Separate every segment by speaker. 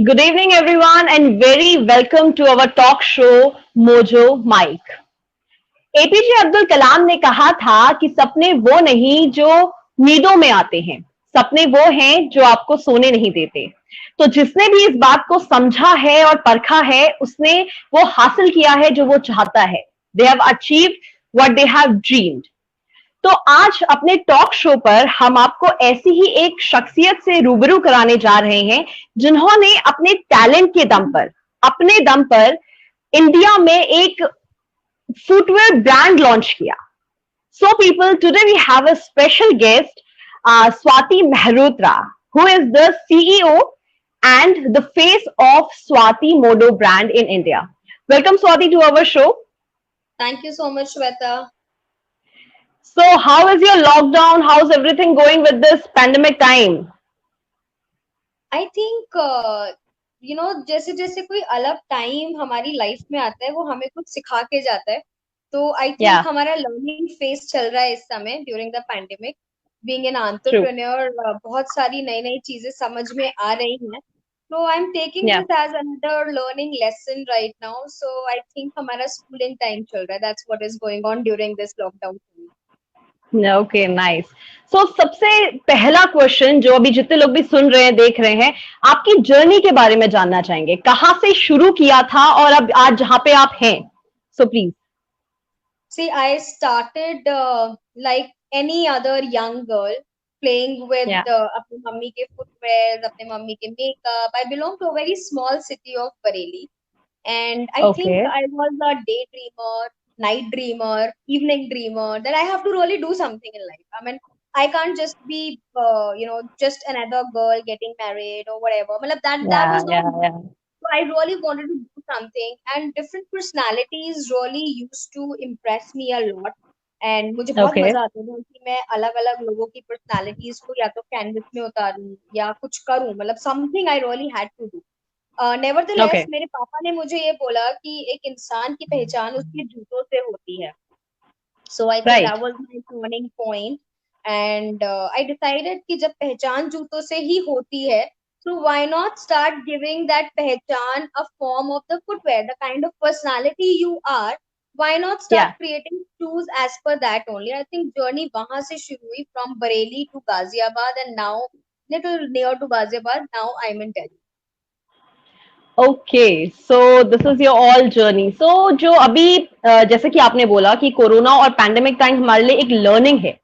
Speaker 1: Good evening, everyone, and very welcome to our talk show Mojo Mike. APJ Abdul Kalam ने कहा था कि सपने वो नहीं जो नींदों में आते हैं, सपने वो हैं जो आपको सोने नहीं देते। तो जिसने भी इस बात को समझा है और परखा है, उसने वो हासिल किया है जो वो चाहता है। They have achieved what they have dreamed. तो आज अपने टॉक शो पर हम आपको ऐसी ही एक शख्सियत से रूबरू कराने जा रहे हैं जिन्होंने अपने टैलेंट के दम पर, अपने दम पर इंडिया में एक फुटवेयर ब्रांड लॉन्च किया। So people, today we have a special guest, Swati Mehrotra, who is the CEO and the face of Swati Modo brand in India. Welcome, Swati, to our show.
Speaker 2: Thank you so much, Shweta.
Speaker 1: So, how is your lockdown? How's everything going with this pandemic time?
Speaker 2: I think जैसे जैसे कोई अलग time हमारी life में आता है वो हमें कुछ सिखा के जाता है। तो आई थिंक
Speaker 1: Yeah,
Speaker 2: हमारा लर्निंग फेज चल रहा है इस समय during the pandemic. Being an
Speaker 1: true.
Speaker 2: Entrepreneur बहुत सारी नई नई चीजें समझ में आ रही हैं। तो I am taking
Speaker 1: Yeah.
Speaker 2: This as another learning lesson right now. So I think हमारा स्कूलिंग टाइम चल रहा है। That's what is going on during this lockdown.
Speaker 1: Okay, nice. So सबसे पहला क्वेश्चन जो अभी जितने लोग भी सुन रहे हैं, देख रहे हैं, आपकी जर्नी के बारे में जानना चाहेंगे। कहाँ से शुरू किया था और अब आज जहाँ पे आप हैं? So please.
Speaker 2: See, I started like any other young girl playing with
Speaker 1: या
Speaker 2: अपनी मम्मी के footwear, अपने मम्मी के makeup. I belong to a very small city of Bareilly, and I
Speaker 1: okay.
Speaker 2: think I was a daydreamer, night dreamer, evening dreamer. That I have to really do something in life. I mean, I can't just be, just another girl getting married or whatever. मतलब
Speaker 1: या
Speaker 2: that was
Speaker 1: या
Speaker 2: not.
Speaker 1: या
Speaker 2: So I really wanted to do something, and different personalities really used to impress me a lot. And मुझे बहुत
Speaker 1: okay.
Speaker 2: मजा आता था कि मैं अलग अलग लोगों की पर्सनालिटीज को या तो कैनवस में उतारूं या कुछ करूं। मतलब something I really had to do.
Speaker 1: Okay.
Speaker 2: Nevertheless मेरे पापा ने मुझे ये बोला कि एक इंसान की पहचान उसके जूतों से होती है। So I think
Speaker 1: right.
Speaker 2: that was my turning point, and I decided कि जब पहचान जूतों से ही होती है, so why not start giving that पहचान a form of the footwear, the kind of personality you are. Why not
Speaker 1: या
Speaker 2: start creating shoes as per that only? I think journey वहां से शुरू हुई from Bareilly to Ghaziabad, and now little near to Ghaziabad. Now I'm in Delhi.
Speaker 1: Okay, so this is your all journey. So जो अभी जैसे कि आपने बोला कि कोरोना और पैंडेमिक टाइम हमारे लिए एक लर्निंग है,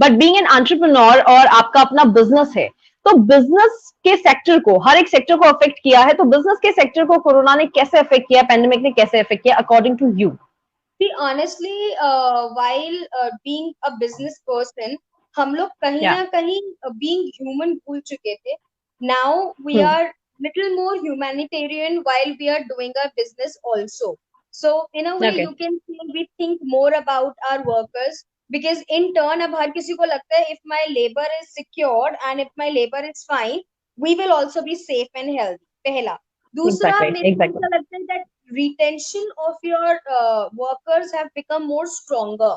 Speaker 1: बट बीइंग एन एंटरप्रेन्योर और आपका अपना बिजनेस है, तो बिजनेस के सेक्टर को, हर एक सेक्टर को अफेक्ट किया है। तो बिजनेस के सेक्टर को कोरोना ने कैसे अफेक्ट किया, पैंडेमिक ने कैसे अफेक्ट किया according to you?
Speaker 2: See, honestly, while being a business person, हम लोग कहीं
Speaker 1: या
Speaker 2: ना कहीं being human भूल चुके थे. Now we are little more humanitarian while we are doing our business also. So in a way,
Speaker 1: okay.
Speaker 2: you can say we think more about our workers, because in turn अब हर किसी को लगता है if my labor is secured and if my labor is fine, we will also be safe and healthy. पहला. दूसरा
Speaker 1: exactly
Speaker 2: मेरे को
Speaker 1: exactly.
Speaker 2: ऐसा लगता है that retention of your workers have become more stronger.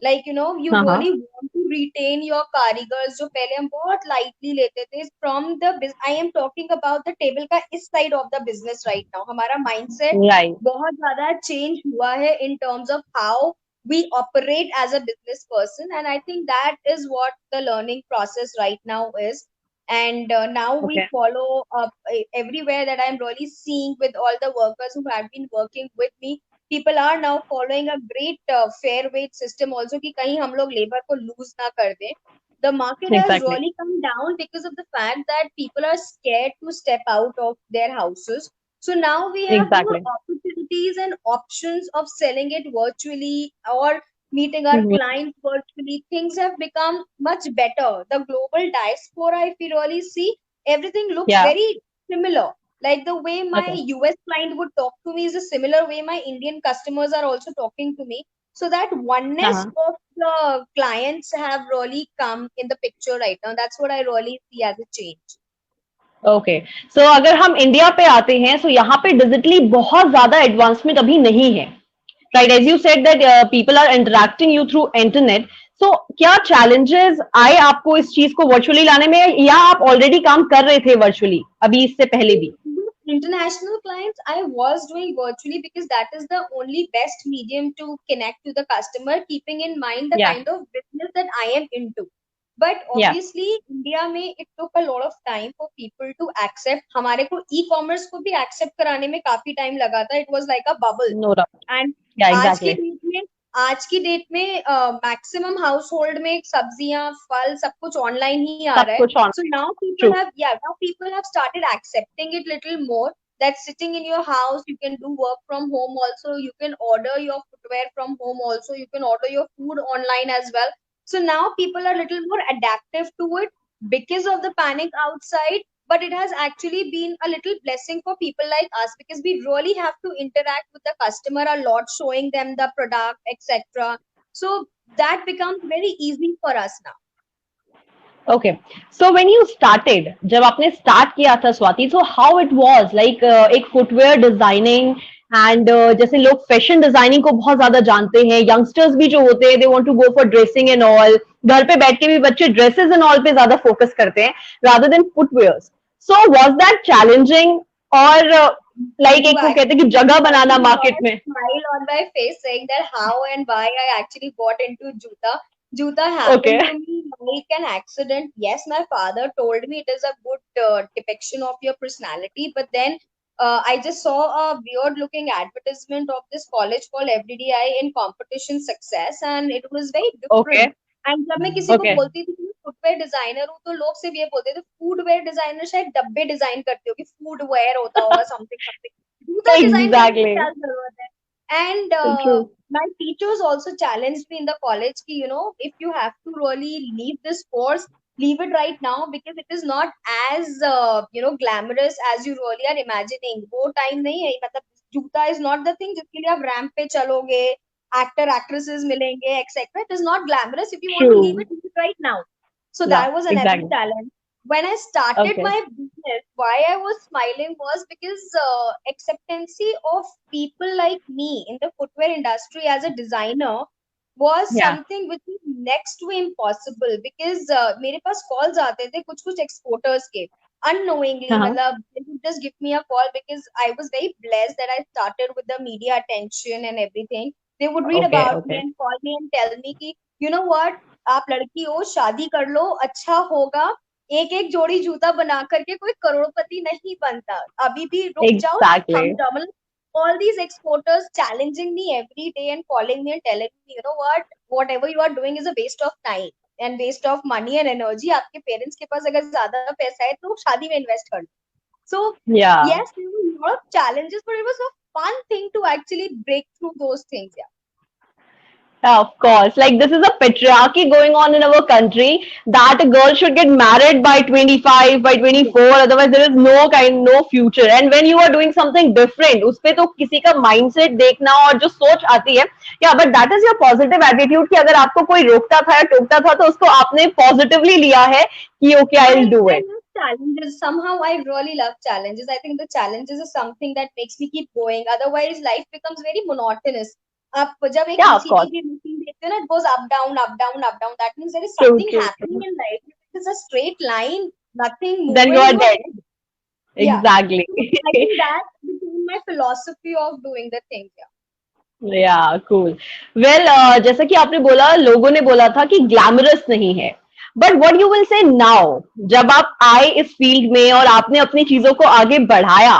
Speaker 2: Like you
Speaker 1: हाँ हाँ।
Speaker 2: really want to retain your कारीगर्स जो पहले हम बहुत lightly लेते थे from the I am talking about the table का इस side of the business right now. हमारा mindset
Speaker 1: राइट।
Speaker 2: बहुत ज्यादा change हुआ है in terms of how we operate as a business person, and I think that is what the learning process right now is. And now we
Speaker 1: okay.
Speaker 2: follow up everywhere that I'm really seeing with all the workers who have been working with me. People are now following a great fair wage system also कि कहीं हम लोग labor को lose ना कर दें. The market has
Speaker 1: exactly
Speaker 2: really come down because of the fact that people are scared to step out of their houses. So now we have more
Speaker 1: exactly.
Speaker 2: opportunities and options of selling it virtually or meeting our clients virtually. Things have become much better. The global diaspora, if you really see, everything looks
Speaker 1: या
Speaker 2: very similar. Like the way my
Speaker 1: okay.
Speaker 2: US client would talk to me is a similar way my Indian customers are also talking to me. So that
Speaker 1: हाँ
Speaker 2: oneness
Speaker 1: हाँ।
Speaker 2: of the clients have really come in the picture right now. That's what I really see as a change.
Speaker 1: Okay, so अगर हम India पे आते हैं, तो यहाँ पे डिजिटली बहुत ज्यादा एडवांसमेंट अभी नहीं है। Right, as you said that people are interacting you through internet. So क्या चैलेंजेस आए आपको इस चीज को वर्चुअली लाने में, या आप ऑलरेडी काम कर रहे थे वर्चुअली अभी इससे पहले भी?
Speaker 2: International clients, I was doing virtually because that is the only best medium to connect to the customer, keeping in mind the
Speaker 1: Yeah,
Speaker 2: kind of business that I am into. But
Speaker 1: yeah,
Speaker 2: obviously, India में it took a lot of time for people to accept. हमारे को e-commerce को भी accept कराने में काफी time लगा था. It was like a bubble.
Speaker 1: no doubt.
Speaker 2: And
Speaker 1: Yeah,
Speaker 2: आज की
Speaker 1: exactly.
Speaker 2: डेट में आज की डेट में मैक्सिमम हाउस होल्ड में सब्जियां फल सब कुछ ऑनलाइन ही आ
Speaker 1: सब
Speaker 2: रहा है.
Speaker 1: कुछ
Speaker 2: So
Speaker 1: online.
Speaker 2: now people
Speaker 1: True.
Speaker 2: have, yeah, now people have started accepting it little more, that sitting in your house you can do work from home also, you can order your footwear from home also, you can order your food online as well. So now people are little more adaptive to it because of the panic outside, but it has actually been a little blessing for people like us because we really have to interact with the customer a lot, showing them the product, etc. So that becomes very easy for us now.
Speaker 1: Okay. So when you started, जब आपने start किया था Swati, so how it was like एक footwear designing and जैसे लोग fashion designing को बहुत ज्यादा जानते हैं, youngsters भी जो होते हैं, they want to go for dressing and all. घर पे बैठ के भी बच्चे dresses and all पे ज्यादा focus करते हैं rather than footwears. So was that challenging और like
Speaker 2: You
Speaker 1: एक वो कहते हैं कि
Speaker 2: actually
Speaker 1: जगह बनाना
Speaker 2: got
Speaker 1: market
Speaker 2: a
Speaker 1: में.
Speaker 2: smile on my face saying that how and why I actually got into Juta. Juta
Speaker 1: Okay.
Speaker 2: happened to me like an accident. Yes, my father told me it is a good depiction of your personality, but then I just saw a weird looking advertisement of this college called FDDI in competition success, and it was very different.
Speaker 1: Okay.
Speaker 2: And जब मैं किसी को
Speaker 1: Okay.
Speaker 2: बोलती थी कि मैं footwear designer हूँ तो लोग सिर्फ ये बोलते थे फूडवेयर डिजाइनर शायद डब्बे डिजाइन करते हो कि फूडवेयर होता होगा समथिंग समथिंग, जूता डिजाइन करने की
Speaker 1: Exactly.
Speaker 2: क्या जरूरत है. And
Speaker 1: True.
Speaker 2: my teachers also challenged me in the college ki, you know, if you have to really leave this course, leave it right now because it is not as glamorous as you really are imagining. वो time नहीं है, मतलब जूता is not the thing जिसके लिए आप ramp पे चलोगे, actor actresses milenge etc. It is not glamorous. If you want to leave
Speaker 1: True.
Speaker 2: it, leave it right now. So
Speaker 1: Yeah,
Speaker 2: that was another
Speaker 1: exactly.
Speaker 2: challenge. When I started
Speaker 1: Okay.
Speaker 2: my business, why I was smiling was because acceptancy of people like me in the footwear industry as a designer was
Speaker 1: Yeah.
Speaker 2: something which is next to impossible because मेरे पास calls आते थे कुछ कुछ exporters के unknowingly,
Speaker 1: Uh-huh.
Speaker 2: मतलब they would just give me a call because I was very blessed that I started with the media attention and everything. They would read
Speaker 1: Okay,
Speaker 2: about me
Speaker 1: okay.
Speaker 2: and call me and tell me कि you know what, आप लड़की हो शादी कर लो अच्छा होगा, एक एक जोड़ी जूता बना करके कोई करोड़पति नहीं बनता, अभी भी रुक जाओ, थम
Speaker 1: Exactly.
Speaker 2: जाओ, मतलब all these exporters challenging me every day and calling me and telling me, you know what, whatever you are doing is a waste of time and waste of money and energy. आपके parents के पास अगर ज्यादा पैसा है तो शादी में invest कर लो. So
Speaker 1: Yeah.
Speaker 2: yes, there were a lot of challenges, but it was a fun thing to actually break through those things. Yeah.
Speaker 1: Yeah, of course. Like this is a patriarchy going on in our country that a girl should get married by 25, by
Speaker 2: Yeah.
Speaker 1: 24, otherwise there is no future. And when you are doing something different, उसपे तो किसी का mindset देखना और जो सोच आती है, yeah, but that is your positive attitude कि अगर आपको कोई रोकता था या टोकता था तो उसको आपने positively लिया है कि okay, I'll do
Speaker 2: I
Speaker 1: it.
Speaker 2: love challenges. Somehow I really love challenges. I think the challenges is something that makes me keep going. Otherwise, life becomes very monotonous. आप जब एक
Speaker 1: Yeah, of course.
Speaker 2: ECG machine देखते हो ना, it goes up down up down up down. That means there is
Speaker 1: True,
Speaker 2: something
Speaker 1: true,
Speaker 2: happening
Speaker 1: true.
Speaker 2: in life. If it is a straight line, nothing
Speaker 1: Then you
Speaker 2: moving,
Speaker 1: are
Speaker 2: you are
Speaker 1: dead.
Speaker 2: dead. Yeah.
Speaker 1: Exactly.
Speaker 2: So I think that became my philosophy of doing the things. Yeah.
Speaker 1: या cool well जैसा कि आपने बोला लोगों ने बोला था कि ग्लैमरस नहीं है but what you will say now जब आप आए इस फील्ड में और आपने अपनी चीजों को आगे बढ़ाया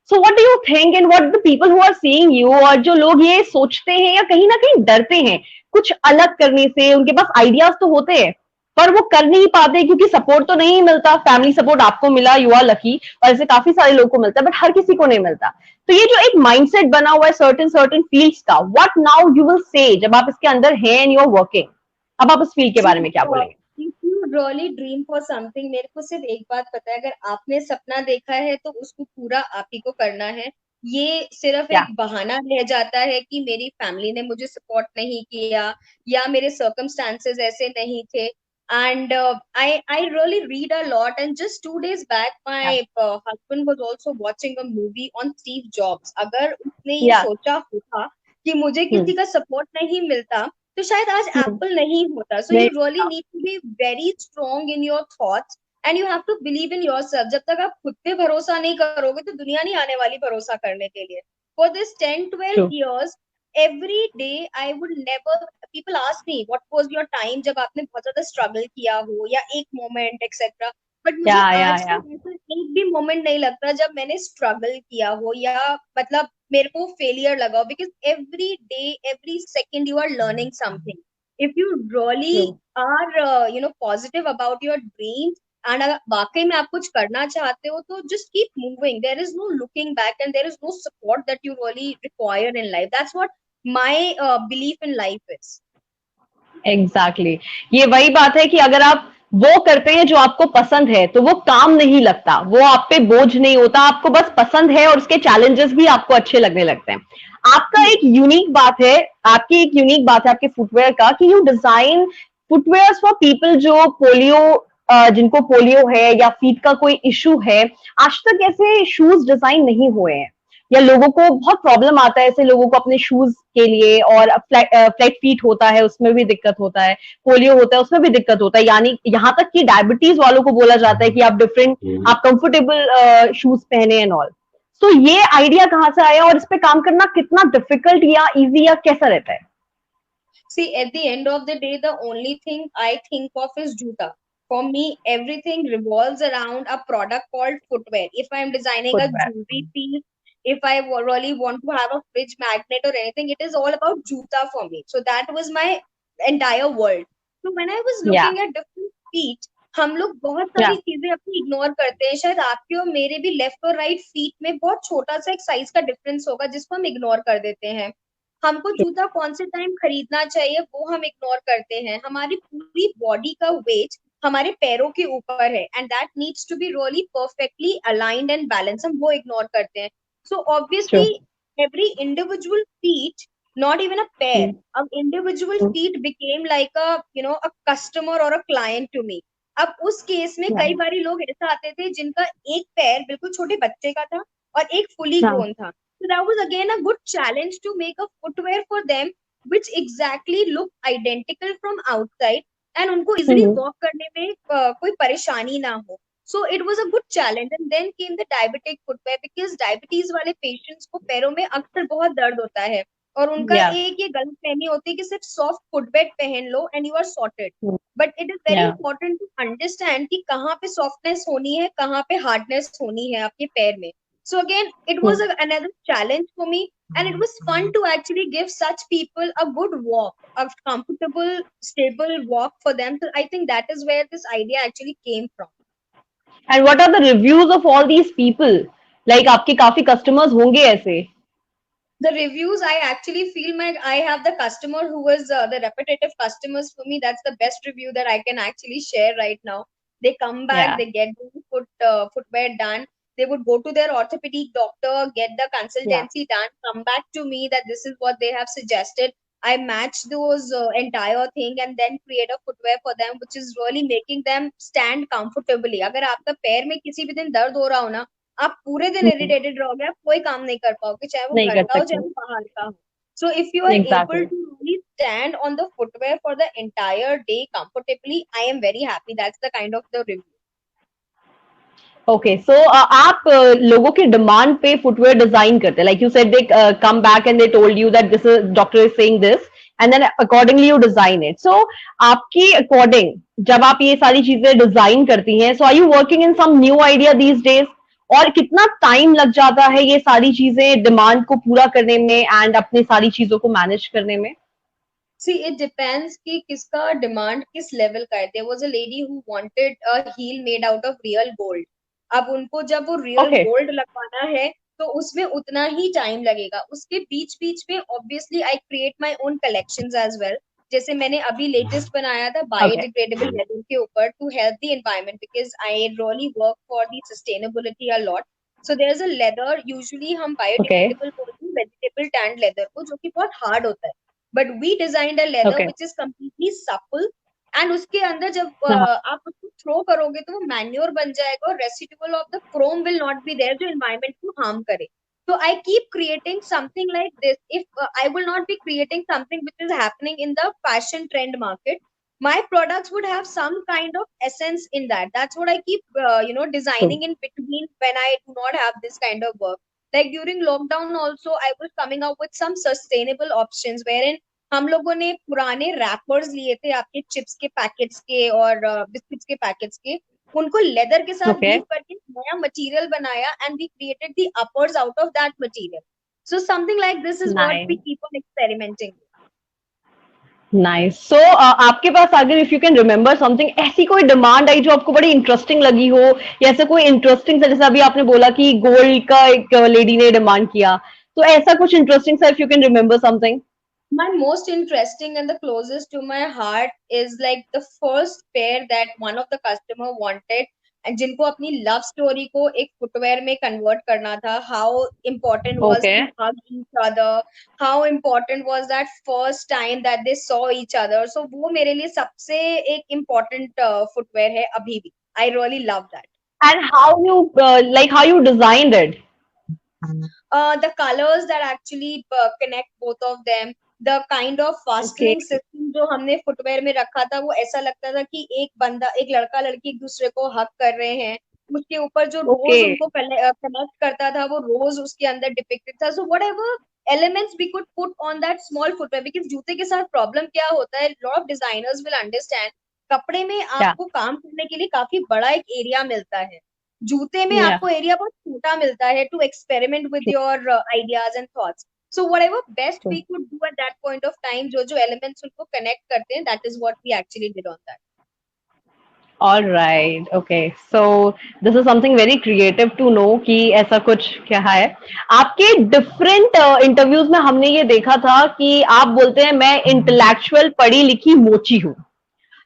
Speaker 1: so what do you think and what the people who are seeing you और जो लोग ये सोचते हैं या कहीं ना कहीं डरते हैं कुछ अलग करने से उनके पास आइडियाज तो होते हैं पर वो कर नहीं पाते क्योंकि सपोर्ट तो नहीं मिलता फैमिली सपोर्ट आपको मिला यू आर लकी और ऐसे काफी सारे लोग को मिलता है बट हर किसी को नहीं मिलता तो ये जो एक माइंडसेट बना हुआ है सर्टेन सर्टेन फील्ड्स का what now you will say जब आप इसके अंदर हैं एंड यू आर वर्किंग अब आप उस फील्ड के
Speaker 2: See,
Speaker 1: बारे में क्या बोलेंगे
Speaker 2: if you really dream for something, मेरे को सिर्फ एक बात पता है, अगर आपने सपना देखा है तो उसको पूरा आप ही को करना है. ये सिर्फ
Speaker 1: क्या
Speaker 2: एक बहाना रह जाता है कि मेरी फैमिली ने मुझे सपोर्ट नहीं किया या मेरे सर्कमस्टांसेस ऐसे नहीं थे. And I really read a lot, and just 2 days back
Speaker 1: क्या
Speaker 2: my husband was also watching a movie on Steve Jobs. अगर उसने ये
Speaker 1: या
Speaker 2: सोचा होता कि मुझे किसी
Speaker 1: हम्म
Speaker 2: का सपोर्ट नहीं मिलता तो शायद आज
Speaker 1: हम्म
Speaker 2: एप्पल नहीं होता. सो
Speaker 1: नहीं
Speaker 2: you really need to be very strong in your thoughts and you have to believe in yourself. जब तक आप खुद पे भरोसा नहीं करोगे तो दुनिया नहीं आने वाली भरोसा करने के लिए. For this 10-12
Speaker 1: True.
Speaker 2: years every day I would never, people ask me what was your time जब आपने बहुत ज्यादा स्ट्रगल किया हो या एक मोमेंट एक्सेट्रा. बट मुझे
Speaker 1: Yeah,
Speaker 2: आज
Speaker 1: yeah.
Speaker 2: तक ऐसा एक भी मोमेंट नहीं लगता जब मैंने स्ट्रगल किया हो या मतलब मेरे को फेलियर लगा हो. Because every day every second you are learning something. If you really
Speaker 1: True.
Speaker 2: Are positive about your dreams and अगर वाकई में आप कुछ करना चाहते हो तो just keep moving. There is no looking back and there is no support that you really require in life. That's what my belief in life is.
Speaker 1: Exactly ये वही बात है कि अगर आप वो करते हैं जो आपको पसंद है तो वो काम नहीं लगता, वो आप पे बोझ नहीं होता, आपको बस पसंद है और उसके चैलेंजेस भी आपको अच्छे लगने लगते हैं. आपका एक यूनिक बात है, आपकी एक यूनिक बात है आपके फुटवेयर का कि you design footwear for people जो पोलियो, जिनको पोलियो है या फीट का कोई इशू है. आज तक ऐसे शूज डिजाइन नहीं हुए हैं या लोगों को बहुत प्रॉब्लम आता है ऐसे लोगों को अपने शूज के लिए, और फ्लैट फीट होता है उसमें भी दिक्कत होता है, पोलियो होता है उसमें भी दिक्कत होता है, यानी यहाँ तक कि डायबिटीज वालों को बोला जाता है कि आप डिफरेंट आप कंफर्टेबल शूज पहने एंड ऑल. तो ये आइडिया कहाँ से आया और इस पे काम करना कितना डिफिकल्ट या इजी या कैसा रहता है?
Speaker 2: See, at the end of the day, the only thing I think of is juta. For me, everything revolves around a product called footwear. If I'm designing a
Speaker 1: footwear.
Speaker 2: jewelry piece, if I really want to have a fridge magnet or anything, it is all about juta for me. So that was my entire world. So when I was
Speaker 1: या
Speaker 2: looking at different feet, हम लोग बहुत
Speaker 1: या
Speaker 2: सारी चीजें अपनी ignore करते हैं. शायद आपके और मेरे भी लेफ्ट और राइट फीट में बहुत छोटा सा एक साइज का डिफरेंस होगा जिसको हम इग्नोर कर देते हैं. हमको जूता कौन से टाइम खरीदना चाहिए वो हम इग्नोर करते हैं. हमारी पूरी बॉडी का वेट हमारे पैरों के ऊपर है and that needs to be really perfectly aligned and balance. हम वो इग्नोर करते हैं. So
Speaker 1: true.
Speaker 2: Obviously every individual feet, not even a pair, a individual feet became like a a customer or a client to me. अब उस case में
Speaker 1: या
Speaker 2: कई बारी लोग ऐसा आते थे जिनका एक पैर बिल्कुल छोटे बच्चे का था और एक फुली
Speaker 1: हाँ.
Speaker 2: ग्रोन था. So that was again a good challenge to make a footwear for them which exactly look identical from outside and उनको easily walk करने में कोई परेशानी ना हो. So it was a good challenge and then came the diabetic footwear because diabetes वाले patients को पैरों में अक्सर बहुत दर्द होता है और उनका
Speaker 1: या
Speaker 2: एक ये गलतफहमी होती है कि सिर्फ सॉफ्ट फुटवेयर पहन लो and you are sorted. But it is very
Speaker 1: या
Speaker 2: इंपॉर्टेंट टू अंडरस्टैंड कि कहाँ पे सॉफ्टनेस होनी है कहाँ पे हार्डनेस होनी है आपके पैर में. So again, it was another challenge for me, and it was fun to actually give such people a good walk, a comfortable, stable walk for them. So I think that is where this idea actually came from.
Speaker 1: And what are the reviews of all these people? Like आपके काफी customers होंगे ऐसे.
Speaker 2: The reviews, I actually feel I have the customer who was the repetitive customers for me. That's the best review that I can actually share right now. They come back,
Speaker 1: या
Speaker 2: they get the footwear done. They would go to their orthopedic doctor, get the
Speaker 1: या
Speaker 2: consultancy done, come back to me that this is what they have suggested. I match those entire thing and then create a footwear for them, which is really making them stand comfortably. अगर आपका पैर में किसी भी दिन दर्द हो रहा हो ना, आप पूरे दिन इरिटेटेड रहोगे, आप कोई काम नहीं कर पाओगे, चाहे वो
Speaker 1: नहीं
Speaker 2: घर
Speaker 1: कर
Speaker 2: का हो चाहे
Speaker 1: सकते.
Speaker 2: वो बाहर का हो. So if you are able
Speaker 1: exactly.
Speaker 2: to really stand on the footwear for the entire day comfortably, I am very happy. That's the kind of the review.
Speaker 1: Okay, so आप लोगों की डिमांड पे फुटवेयर डिजाइन करते हैं. Like you said they come back and they told you that this is doctor is saying this and then accordingly you design it. So आपकी according जब आप ये सारी चीजें डिजाइन करती हैं, so are you working in some new idea these days? और कितना टाइम लग जाता है ये सारी चीजें डिमांड को पूरा करने में एंड अपनी सारी चीजों को मैनेज करने में?
Speaker 2: See, it depends कि किसका डिमांड किस लेवल का है. There was a lady who wanted a heel made out of real gold. अब उनको जब वो रियल
Speaker 1: ओके.
Speaker 2: गोल्ड लगवाना है तो उसमें उतना ही टाइम लगेगा. उसके बीच बीच में obviously I create my own collections as well. जैसे मैंने अभी लेटेस्ट बनाया था
Speaker 1: ओके.
Speaker 2: बायोडिग्रेडेबल लेदर के ऊपर to help the environment because I really work for the sustainability a lot. So there is a leather, usually हम
Speaker 1: okay.
Speaker 2: Biodegradable बोलते हैं वेजिटेबल टैंड लेदर को, जो कि बहुत हार्ड होता है. But we designed a leather
Speaker 1: okay.
Speaker 2: Which is completely supple and उसके अंदर जब आप उसको थ्रो करोगे तो वो मैन्योर बन जाएगा और residual of the chrome will not be there जो एनवायरमेंट को हार्म करे. So I keep creating something like this. If I will not be creating something which is happening in the fashion trend market, my products would have some kind of essence in that. That's what I keep
Speaker 1: True.
Speaker 2: designing in between when I do not have this kind of work. Like during lockdown also I was coming up with some sustainable options wherein हम लोगों ने पुराने rappers लिए थे आपके chips के packets के और बिस्किट्स के पैकेट्स के, उनको लेदर के साथ वीव
Speaker 1: Okay.
Speaker 2: करके नया मटेरियल बनाया and we created the uppers out of that material. So something like this is what we
Speaker 1: Nice.
Speaker 2: keep on experimenting.
Speaker 1: Nice. So आपके पास अगर if you can remember something, ऐसी कोई डिमांड आई जो आपको बड़ी इंटरेस्टिंग लगी हो, या ऐसा कोई इंटरेस्टिंग सा, जैसे अभी आपने बोला कि गोल्ड का एक लेडी ने डिमांड किया, तो ऐसा कुछ इंटरेस्टिंग सा if you can remember something.
Speaker 2: My most interesting and the closest to my heart is like the first pair that one of the customer wanted and जिनको अपनी love story को एक footwear में convert करना था. How important was
Speaker 1: okay.
Speaker 2: to hug each other, how important was that first time that they saw each other. So वो मेरे लिए सबसे एक important footwear है अभी भी. I really love that.
Speaker 1: And how you like how you designed it.
Speaker 2: The colors that actually connect both of them, the kind of
Speaker 1: okay.
Speaker 2: fastening system जो हमने फुटवेयर में रखा था वो ऐसा लगता था कि एक बंदा एक लड़का लड़की एक दूसरे को हक कर रहे हैं. उसके ऊपर जो
Speaker 1: ओके.
Speaker 2: रोज उनको कनेक्ट करता था वो रोज उसके अंदर डिपिक्टेड था. So what ever elements we could put on that small footwear, because जूते के साथ प्रॉब्लम क्या होता है, lot of designers will understand, कपड़े में
Speaker 1: या
Speaker 2: आपको काम करने के लिए काफी बड़ा एक एरिया मिलता है. जूते में
Speaker 1: या
Speaker 2: आपको एरिया बहुत छोटा मिलता है to experiment with your ideas and thoughts. So whatever best we could do at that point of time, जो जो एलिमेंट्स उनको कनेक्ट करते हैं, that is what we actually did on that.
Speaker 1: All right. Okay. So this is something very creative to know कि ऐसा कुछ क्या है. आपके डिफरेंट इंटरव्यूज में हमने ये देखा था कि आप बोलते हैं मैं इंटेलेक्चुअल पढ़ी लिखी मोची हूँ.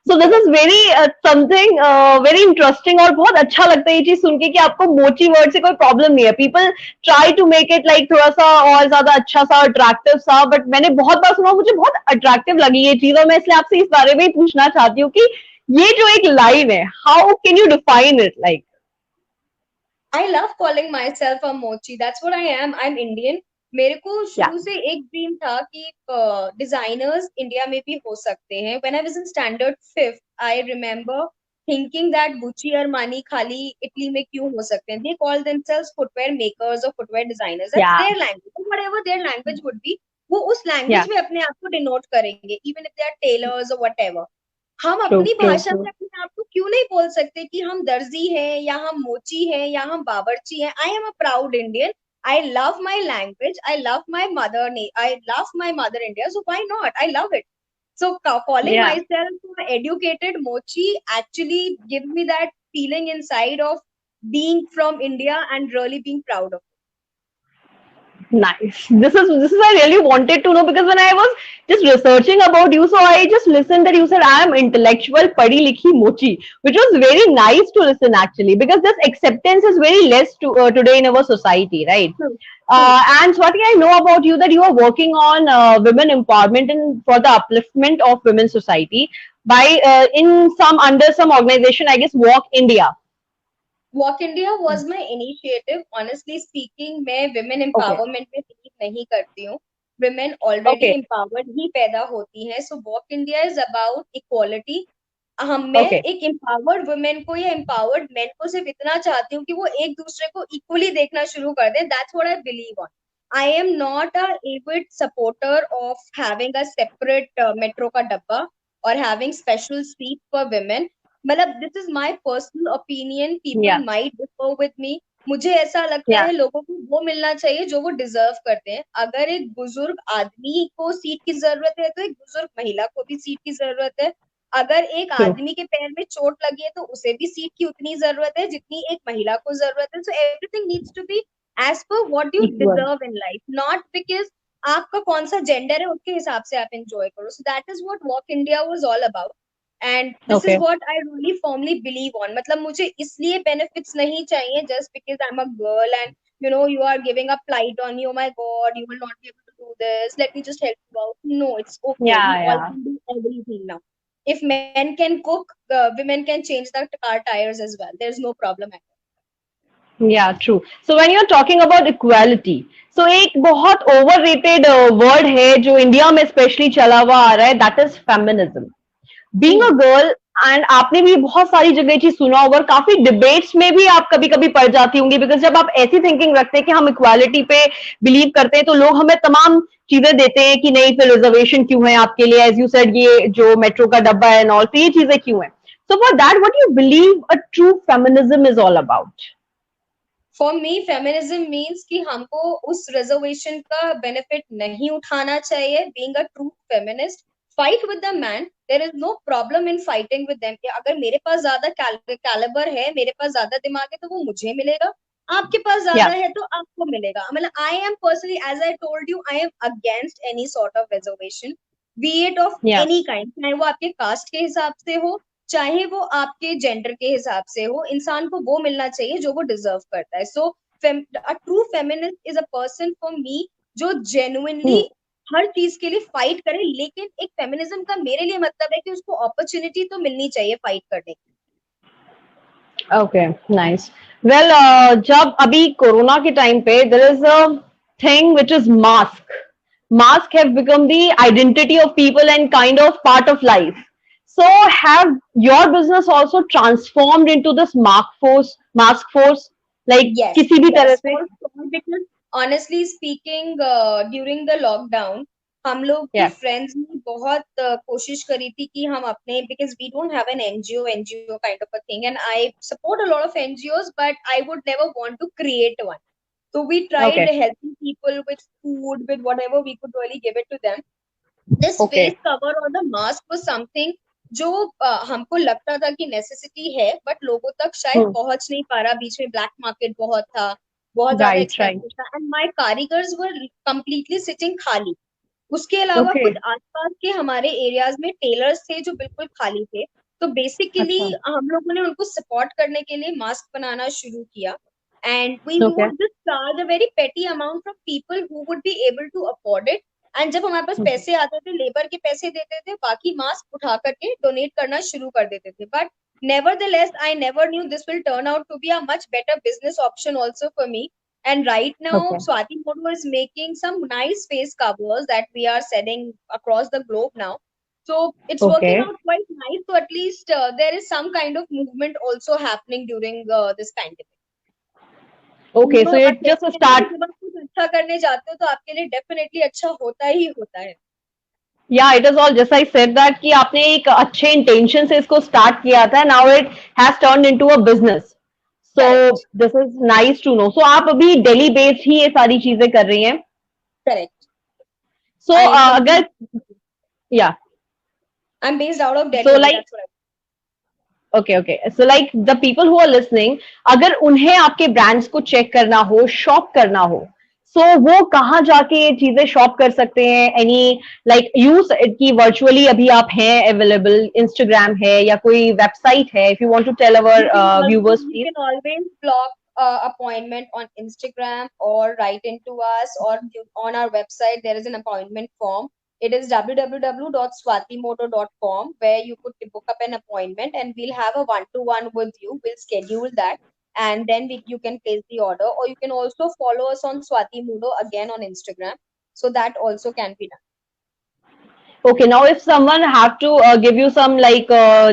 Speaker 1: सो this is very something very interesting, और बहुत अच्छा लगता है ये चीज सुन के कि आपको मोची वर्ड से कोई प्रॉब्लम नहीं है. People try to make it like थोड़ा सा और ज्यादा अच्छा सा, अट्रैक्टिव सा, बट मैंने बहुत बार सुना, मुझे बहुत अट्रैक्टिव लगी ये चीज, और मैं इसलिए आपसे इस बारे में ही पूछना चाहती हूँ कि ये जो एक लाइन है, how can you define it like.
Speaker 2: I love calling myself a mochi. That's what I am. I am Indian. मेरे को
Speaker 1: या
Speaker 2: शुरू से एक ड्रीम था कि डिजाइनर्स इंडिया में भी हो सकते हैं. When I was in standard fifth I remember thinking that Gucci और मानी खाली इटली में क्यों हो सकते हैं. They call themselves footwear makers or footwear designers. That's
Speaker 1: या
Speaker 2: their language. Whatever their language would be, वो उस
Speaker 1: या
Speaker 2: लैंग्वेज में अपने आप को डिनोट करेंगे, even if they are tailors or whatever. हम
Speaker 1: ट्रू
Speaker 2: अपनी
Speaker 1: ट्रू
Speaker 2: भाषा
Speaker 1: ट्रू.
Speaker 2: में अपने आप को क्यों नहीं बोल सकते कि हम दर्जी हैं या हम मोची हैं या हम बावर्ची हैं. I am a proud Indian. I love my language. I love my mother. I love my mother India. So why not, I love it. So calling
Speaker 1: या
Speaker 2: myself an educated mochi actually gives me that feeling inside of being from India and really being proud of it.
Speaker 1: Nice. This is I really wanted to know, because when I was just researching about you, so I just listened that you said I am intellectual padi likhi mochi, which was very nice to listen actually, because this acceptance is very less today in our society, right?
Speaker 2: True, true.
Speaker 1: And Swati, I know about you that you are working on women empowerment and for the upliftment of women society by in some under some organization, I guess Walk India.
Speaker 2: Walk India was my initiative. Honestly speaking, मैं women
Speaker 1: Okay.
Speaker 2: empowerment में believe नहीं करती हूँ. Women already
Speaker 1: Okay.
Speaker 2: empowered ही पैदा होती हैं. So Walk India is about equality. मैं
Speaker 1: Okay.
Speaker 2: एक empowered women को या empowered men को सिर्फ इतना चाहती हूँ कि वो एक दूसरे को equally देखना शुरू कर दें. That's what I believe on. I am not a avid supporter of having a separate metro का डब्बा or having special seats for women. मतलब this is my personal opinion.
Speaker 1: Yeah.
Speaker 2: People might differ with me. मुझे ऐसा लगता
Speaker 1: Yeah.
Speaker 2: है लोगों को वो मिलना चाहिए जो वो डिजर्व करते हैं. अगर एक बुजुर्ग आदमी को सीट की जरूरत है तो एक बुजुर्ग महिला को भी सीट की जरूरत है. अगर एक
Speaker 1: True.
Speaker 2: आदमी के पैर में चोट लगी है तो उसे भी सीट की उतनी जरूरत है जितनी एक महिला को जरूरत है. So everything needs to be as per what you
Speaker 1: Equal.
Speaker 2: Deserve in life, not because आपका कौन सा जेंडर है उसके हिसाब से आप एंजॉय करो. So that is what walk India was all about. And this is
Speaker 1: Okay.
Speaker 2: What I really formally believe on. मतलब मुझे इसलिए बेनिफिट्स नहीं चाहिए just because I am a girl and you are giving a plight on you. Oh my god, you will not be able to do this, let me just help you out. No, it's okay, we
Speaker 1: Yeah,
Speaker 2: all
Speaker 1: yeah.
Speaker 2: can do everything now. If men can cook, women can change the car tires as well. There's no problem at all.
Speaker 1: Yeah, true. So when you're talking about equality, so एक बहुत overrated word है जो India में specially चला हुआ आ रहा है, that is feminism. Being a girl, and आपने भी बहुत सारी जगह चीज सुना होगा और काफी डिबेट्स में भी आप कभी कभी पड़ जाती होंगी, बिकॉज जब आप ऐसी थिंकिंग रखते हैं कि हम इक्वालिटी पे बिलीव करते हैं तो लोग हमें तमाम चीजें देते हैं कि नहीं फिर रिजर्वेशन क्यों है आपके लिए, एज यू सेड ये जो मेट्रो का डब्बा है एंड ऑल, तो ये चीजें क्यों है? So for that what you believe a true feminism is all about?
Speaker 2: For me feminism means कि हमको उस रिजर्वेशन का बेनिफिट नहीं उठाना चाहिए. Being a true feminist, fight with the man. There is no problem in fighting with them. अगर मेरे पास ज्यादा कैलिबर है, मेरे पास ज्यादा दिमाग है, तो वो मुझे मिलेगा. आपके पास
Speaker 1: या
Speaker 2: ज्यादा है तो आपको मिलेगा. मतलब I am personally, as I told you, I am against any sort of reservation, be it of
Speaker 1: या
Speaker 2: एनी काइंड. चाहे वो आपके कास्ट के हिसाब से हो, चाहे वो आपके जेंडर के हिसाब से हो, इंसान को वो मिलना चाहिए जो वो डिजर्व करता है. सो a true feminist is a person for me जो genuinely हर चीज के लिए फाइट करे. लेकिन एक फेमिनिज्म का मेरे लिए मतलब है कि उसको अपॉर्चुनिटी तो मिलनी चाहिए फाइट करने की.
Speaker 1: Okay, nice. वेल, जब अभी कोरोना के टाइम पे there is a thing which is mask. Mask have become the identity of people and kind of part of life. So have your business also transformed into this mask force, like
Speaker 2: Yes,
Speaker 1: किसी भी तरह
Speaker 2: yes,
Speaker 1: से?
Speaker 2: for sure. Because honestly speaking, during the lockdown, हम लोग की
Speaker 1: Yeah.
Speaker 2: Friends ने बहुत कोशिश करी थी कि हम अपने, because we don't have an NGO kind of a thing, and I support a lot of NGOs, but I would never want to create one. So we tried
Speaker 1: Okay.
Speaker 2: helping people with food, with whatever we could really give it to them. This face
Speaker 1: Okay.
Speaker 2: cover or the mask was something जो हमको लगता था कि necessity है, but लोगों तक शायद
Speaker 1: Hmm.
Speaker 2: पहुंच नहीं पा रहा. बीच में ब्लैक मार्केट बहुत था, बहुत ज्यादा
Speaker 1: Right. Right.
Speaker 2: एक्सपेंसिव था, and my karigars were completely sitting खाली. उसके अलावा कुछ
Speaker 1: Okay.
Speaker 2: आसपास के हमारे एरियाज में टेलर्स थे जो बिल्कुल खाली थे. तो बेसिकली
Speaker 1: अच्छा.
Speaker 2: हम लोगों ने उनको सपोर्ट करने के लिए मास्क बनाना शुरू किया. And we
Speaker 1: Okay.
Speaker 2: Would just charge a very petty amount from people who would be able to afford it. And जब हमारे पास
Speaker 1: Hmm.
Speaker 2: पैसे आते थे, लेबर के पैसे देते थे, बाकी मास्क उठा करके डोनेट करना शुरू कर देते थे. But nevertheless, I never knew this will turn out to be a much better business option also for me. And right now,
Speaker 1: Okay.
Speaker 2: Swati Modu is making some nice face covers that we are selling across the globe now. So it's working
Speaker 1: Okay.
Speaker 2: out quite nice. So at least there is some kind of movement also happening during this pandemic.
Speaker 1: Okay. So
Speaker 2: और
Speaker 1: it just
Speaker 2: कहते
Speaker 1: a
Speaker 2: हैं ना कि
Speaker 1: start.
Speaker 2: जब आप कुछ अच्छा करने जाते हो तो आपके लिए डेफिनेटली अच्छा होता ही होता है.
Speaker 1: Yeah, it is all just I said that कि आपने एक अच्छे इंटेंशन से इसको स्टार्ट किया था. Now it has turned into a business. So
Speaker 2: correct,
Speaker 1: this is nice to know. So आप अभी डेली बेस्ड ही ये सारी चीजें कर रही हैं?
Speaker 2: करेक्ट.
Speaker 1: सो
Speaker 2: आई एम
Speaker 1: अगर,
Speaker 2: कंप्लीटली,
Speaker 1: या,
Speaker 2: I am based out of
Speaker 1: so
Speaker 2: Delhi only,
Speaker 1: like,
Speaker 2: that's what.
Speaker 1: Okay okay, so like the people who are listening, अगर उन्हें आपके ब्रांड्स को चेक करना हो, शॉप करना हो, सो वो कहाँ जाके ये चीजें शॉप कर सकते हैं? एनी लाइक यूज की वर्चुअली अभी आप हैं अवेलेबल, इंस्टाग्राम है या कोई वेबसाइट है? If you want to tell our viewers
Speaker 2: You
Speaker 1: please.
Speaker 2: can always block appointment on Instagram or write into us, or on our website there is an appointment form. It is www.swatimoto.com, where you could book up an appointment and we'll have a one-to-one with you. We'll schedule that, and then you can place the order, or you can also follow us on Swati Mudo again on Instagram. So that also can be done.
Speaker 1: Okay, now if someone have to give you some like,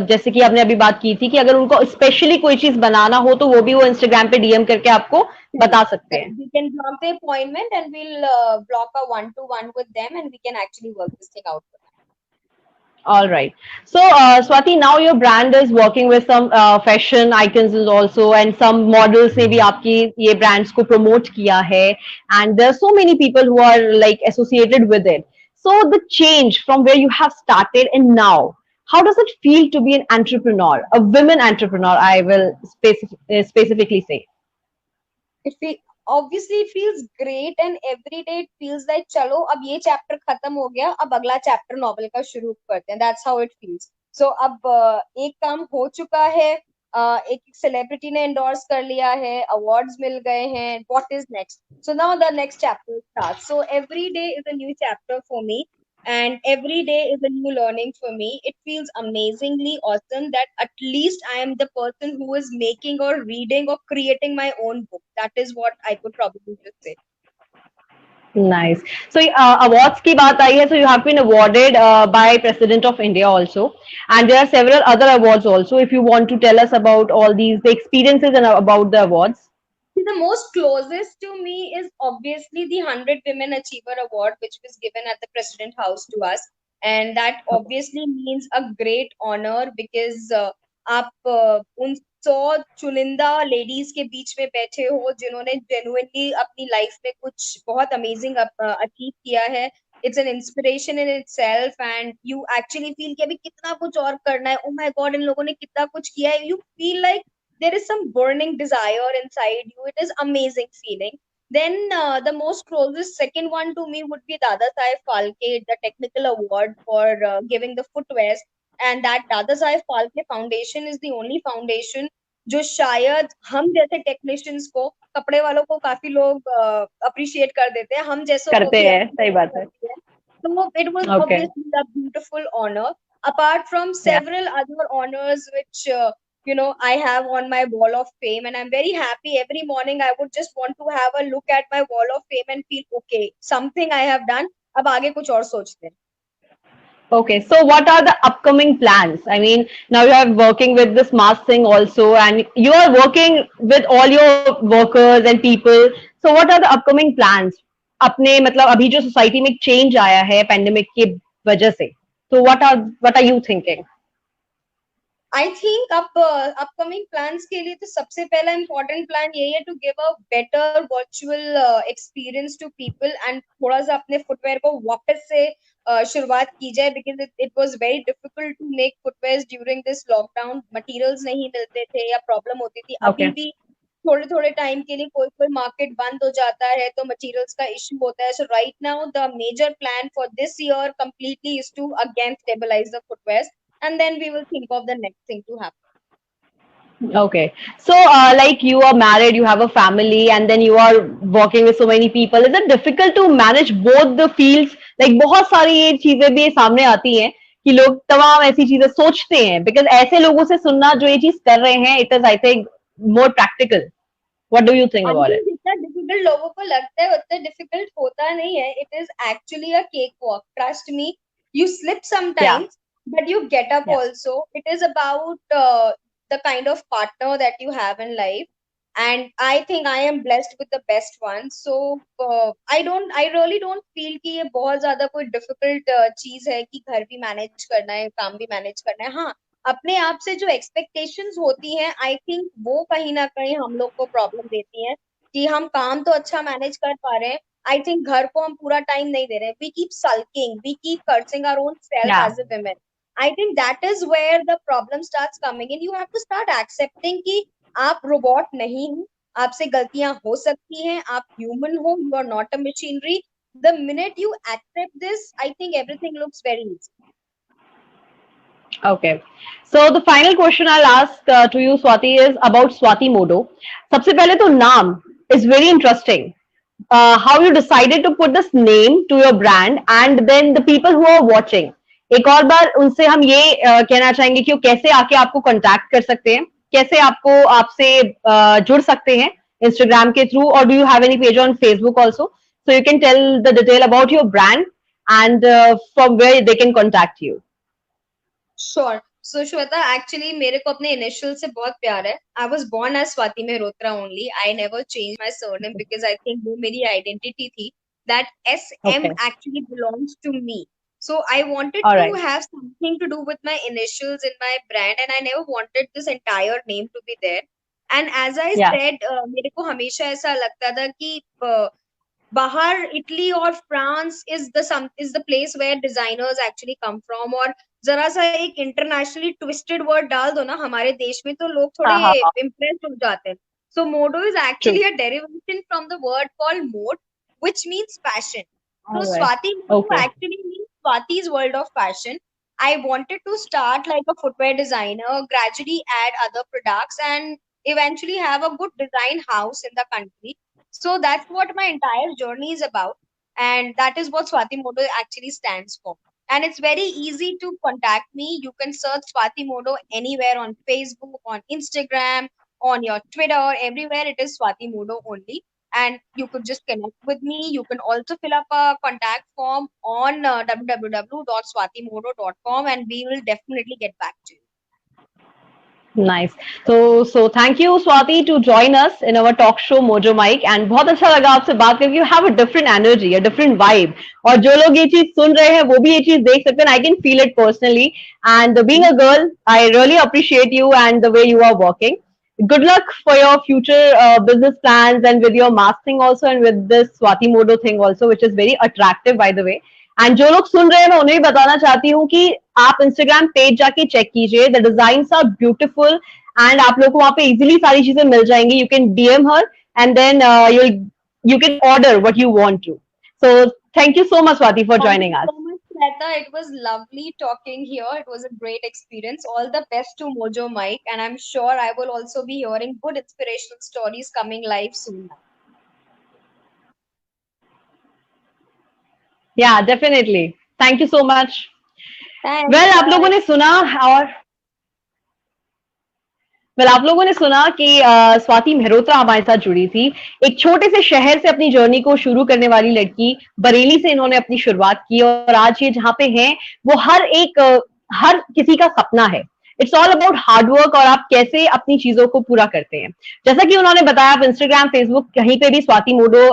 Speaker 1: जैसे कि आपने अभी बात की थी कि अगर उनको स्पेशली कोई चीज बनाना हो तो वो भी वो इंस्टाग्राम पे डीएम करके आपको
Speaker 2: Correct.
Speaker 1: बता सकते
Speaker 2: Correct.
Speaker 1: हैं.
Speaker 2: We can block the appointment and we'll block a one-to-one with them, and we can actually work this thing out for them.
Speaker 1: All right. So, Swati, now your brand is working with some fashion icons also, and some models ने भी आपकी ये brands को promote किया है, and there are so many people who are like associated with it. So, the change from where you have started and now, how does it feel to be an entrepreneur, a women entrepreneur? I will specifically say.
Speaker 2: It feel, obviously it feels great, and every day it feels like चलो अब ये chapter खत्म हो गया, अब अगला chapter novel का शुरू करते हैं. That's how it feels. So अब एक काम हो चुका है, एक सेलिब्रिटी ने एंडोर्स कर लिया है, अवार्ड्स मिल गए हैं. What is next? So now the next chapter starts. So every day is a new chapter for me, and every day is a new learning for me. It feels amazingly awesome that at least I am the person who is making or reading or creating my own book. That is what I could probably just say.
Speaker 1: Nice. So awards की बात आई है, so you have been awarded by President of India also, and there are several other awards also. If you want to tell us about all these, the experiences and about the awards.
Speaker 2: The most closest to me is obviously the 100 Women Achiever Award, which was given at the President House to us. And that obviously means a great honor because आप उन 100 चुनिंदा ladies के बीच में बैठे हो जिन्होंने genuinely अपनी life में कुछ बहुत अमेजिंग अचीव किया है. It's an inspiration in itself and you actually feel कि अभी कितना कुछ और करना है. ओ माय गॉड, इन लोगों ने कितना कुछ किया है. You feel like there is some burning desire inside you. It is amazing feeling. Then the most closest second one to me would be Dada Saheb Phalke, the technical award for giving the footwears. And that Dada Saheb Phalke Foundation is the only foundation जो शायद हम जैसे technicians को, कपड़े वालों को काफी लोग अप्रिशिएट कर देते हैं, हम जैसों को
Speaker 1: करते
Speaker 2: भी
Speaker 1: हैं, सही बात है.
Speaker 2: करती है. So it was
Speaker 1: Okay.
Speaker 2: obviously a beautiful honor. Apart from
Speaker 1: Yeah.
Speaker 2: several other honors which I have on my wall of fame, and I'm very happy. Every morning I would just want to have a look at my wall of fame and feel okay, something I have done. अब आगे कुछ और सोचते हैं.
Speaker 1: Okay, so what are the upcoming plans? I mean, now you are working with this mask thing also, and you are working with all your workers and people. So what are the upcoming plans? अपने मतलब अभी जो society में change आया है pandemic की वजह से, तो what are you thinking?
Speaker 2: I think upcoming plans के लिए तो सबसे पहला इम्पोर्टेंट प्लान यही है to give a better virtual experience to people and थोड़ा सा अपने फुटवेयर को वापस से शुरुआत की जाए because it was very difficult to make footwear during this lockdown. Materials नहीं मिलते थे या प्रॉब्लम होती थी. अभी
Speaker 1: Okay.
Speaker 2: भी थोड़े थोड़े टाइम के लिए कोई कोई मार्केट बंद हो जाता है तो मटेरियल्स का इश्यू होता है. So right now the major plan for this year completely is to again stabilise the footwear and then we will think of the next thing to happen.
Speaker 1: Okay. So, like you are married, you have a family, and then you are working with so many people. Is it difficult to manage both the fields? Like बहुत सारी ये चीजें भी सामने आती हैं कि लोग तमाम ऐसी चीजें सोचते हैं. Because ऐसे लोगों से सुनना जो ये चीज कर रहे हैं, it is I think more practical. What do you think
Speaker 2: I
Speaker 1: about it?
Speaker 2: Think जितना डिफिकल्ट लोगों को लगता है उतना डिफिकल्ट होता नहीं है. It is actually a cake walk. Trust me, you slip
Speaker 1: Yeah.
Speaker 2: sometimes but you get up
Speaker 1: Yeah.
Speaker 2: also. It is about the kind of partner that you have in life, and I think I am blessed with the best one. So I really don't feel कि ये बहुत ज्यादा कोई difficult चीज है कि घर भी मैनेज करना है, काम भी मैनेज करना है. हाँ, अपने आप से जो एक्सपेक्टेशंस होती हैं आई थिंक वो कहीं ना कहीं हम लोग को प्रॉब्लम देती हैं कि हम काम तो अच्छा मैनेज कर पा रहे हैं. आई थिंक घर को हम पूरा टाइम नहीं दे रहे हैं. We keep sulking, we keep cursing our own self
Speaker 1: Yeah.
Speaker 2: As a women. I think that is where the problem starts coming in. You have to start accepting कि आप रोबोट नहीं हो, आपसे गलतियां हो सकती हैं, आप ह्यूमन हो, you are not a machinery. The minute you accept this I think everything looks very easy.
Speaker 1: Okay. So the final question I'll ask to you, Swati, is about Swati Modo. सबसे पहले तो नाम is very interesting. How you decided to put this name to your brand, and then the people who are watching. एक और बार उनसे हम ये कहना चाहेंगे कि वो कैसे आके आपको कांटेक्ट कर सकते हैं, कैसे आपको आपसे जुड़ सकते हैं इंस्टाग्राम के थ्रू, और do you have any page on Facebook also, so you can tell the detail about your brand and from where they can contact you.
Speaker 2: Sure. So Shweta, actually मेरे को अपने इनिशियल से बहुत प्यार है. I was born as Swati Mehrotra only. I never change my surname because I think वो मेरी identity थी. That S M
Speaker 1: Okay.
Speaker 2: Actually belongs to me. So I wanted
Speaker 1: All
Speaker 2: to
Speaker 1: right.
Speaker 2: have something to do with my initials in my brand, and I never wanted this entire name to be there. And as I
Speaker 1: Yeah.
Speaker 2: said, मेरे को हमेशा ऐसा लगता था कि बाहर Italy और France is the place where designers actually come from. और जरा सा एक इंटरनेशनली ट्विस्टेड वर्ड डाल दो ना हमारे देश में तो लोग थोड़े
Speaker 1: हाँ हाँ हाँ.
Speaker 2: इम्प्रेस हो जाते हैं. So Modo is
Speaker 1: True.
Speaker 2: Actually a derivation from the word called mode which means fashion. So
Speaker 1: All right.
Speaker 2: Swati Modo
Speaker 1: Okay.
Speaker 2: actually means Swati's world of fashion. I wanted to start like a footwear designer, gradually add other products, and eventually have a good design house in the country. So that's what my entire journey is about. And that is what Swati Modo actually stands for. And it's very easy to contact me. You can search Swati Modo anywhere on Facebook, on Instagram, on your Twitter, everywhere it is Swati Modo only. and you could just connect with me. You can also fill up a contact form on www.swatimodo.com, and we will definitely get back to you.
Speaker 1: Nice. So thank you Swati to join us in our talk show Mojo Mike, and बहुत अच्छा लगा आपसे बात करके. You have a different energy, a different vibe. और जो लोग ये चीज सुन रहे हैं वो भी ये चीज देख सकते हैं. I can feel it personally. And being a girl, I really appreciate you and the way you are walking. Good luck for your future business plans and with your mask thing also, and with this Swati Modo thing also, which is very attractive by the way. And जो लोग सुन रहे हैं मैं उन्हें भी बताना चाहती हूँ कि आप इंस्टाग्राम पेज जाके चेक कीजिए. The designs are beautiful and आप लोग को वहां पे इजीली सारी चीजें मिल जाएंगी. You can DM her and then you can order what you want to. So thank you so much Swati for
Speaker 2: Thank
Speaker 1: joining
Speaker 2: you
Speaker 1: us.
Speaker 2: so much, Shweta. It was lovely talking here. It was a great experience. All the best to Mojo Mike, and I'm sure I will also be hearing good inspirational stories coming live soon.
Speaker 1: या definitely. Thank you so much.
Speaker 2: Thanks.
Speaker 1: Well आप लोगों
Speaker 2: Bye.
Speaker 1: ने सुना और आप लोगों ने सुना कि स्वाति मेहरोत्रा हमारे साथ जुड़ी थी. एक छोटे से शहर से अपनी जर्नी को शुरू करने वाली लड़की. बरेली से इन्होंने अपनी शुरुआत की और आज ये जहाँ पे हैं वो हर किसी का सपना है. It's all about hard work और आप कैसे अपनी चीजों को पूरा करते हैं. जैसा कि उन्होंने बताया, आप इंस्टाग्राम, फेसबुक कहीं पे भी स्वाति मोडो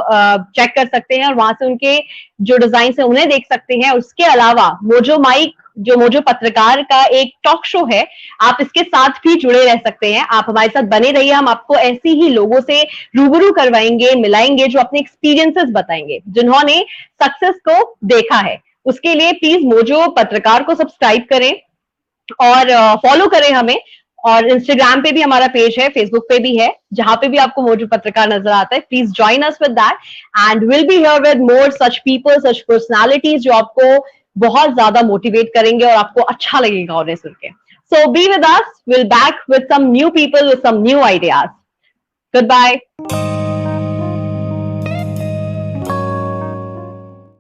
Speaker 1: चेक कर सकते हैं और वहां से उनके जो डिजाइन है उन्हें देख सकते हैं. उसके अलावा मोजो माइक, जो मोजो पत्रकार का एक टॉक शो है, आप इसके साथ भी जुड़े रह सकते हैं. आप हमारे साथ बने रहिए. हम आपको ऐसे ही लोगों से रूबरू करवाएंगे, मिलाएंगे, जो अपने एक्सपीरियंसेस बताएंगे, जिन्होंने सक्सेस को देखा है. उसके लिए प्लीज मोजो पत्रकार को सब्सक्राइब करें और फॉलो करें हमें. और इंस्टाग्राम पे भी हमारा पेज है, फेसबुक पे भी है, जहां पे भी आपको मोजो पत्रकार नजर आता है. Please join us with that and will be here with more such people, such personalities जो आपको बहुत ज्यादा मोटिवेट करेंगे और आपको अच्छा लगेगा उन्हें सुन के. So be with us. Will back with some new people, with some new ideas. Good bye.